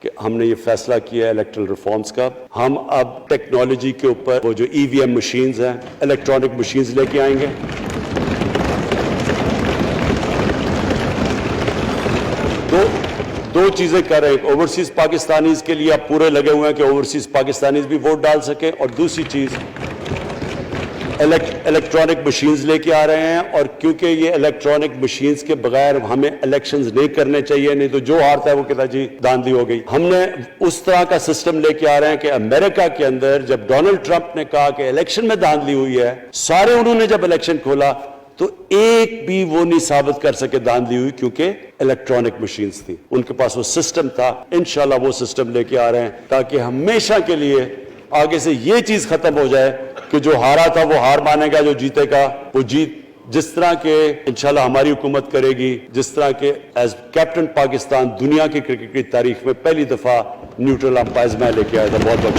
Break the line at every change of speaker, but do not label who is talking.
کہ ہم نے یہ فیصلہ کیا ہے الیکٹرل ریفارمز کا. ہم اب ٹیکنالوجی کے اوپر وہ جو EVM مشینز ہیں, الیکٹرانک مشینز لے کے آئیں گے. دو چیزیں کر رہے ہیں. اوورسیز پاکستانیز کے لیے آپ پورے لگے ہوئے ہیں کہ اوورسیز پاکستانیز بھی ووٹ ڈال سکیں, اور دوسری چیز الیکٹرانک مشینز لے کے آ رہے ہیں. اور کیونکہ یہ الیکٹرانک مشینز کے بغیر ہمیں الیکشنز نہیں کرنے چاہیے, نہیں تو جو ہارتا ہے وہ کہتا جی داندلی ہو گئی. ہم نے اس طرح کا سسٹم لے کے آ رہے ہیں کہ امریکہ کے اندر جب ڈونلڈ ٹرمپ نے کہا کہ الیکشن میں داندلی ہوئی ہے, سارے انہوں نے جب الیکشن کھولا تو ایک بھی وہ نہیں ثابت کر سکے داندلی ہوئی, کیونکہ الیکٹرانک مشینز تھی, ان کے پاس وہ سسٹم تھا. انشاءاللہ وہ سسٹم لے کے آ رہے ہیں تاکہ ہمیشہ کے لیے آگے سے یہ چیز ختم ہو جائے کہ جو ہارا تھا وہ ہار مانے گا, جو جیتے گا وہ جیت. جس طرح کے انشاءاللہ ہماری حکومت کرے گی, جس طرح کے ایز کیپٹن پاکستان دنیا کی کرکٹ کی تاریخ میں پہلی دفعہ نیوٹرل امپائرز میں لے کے آیا تھا. بہت بہت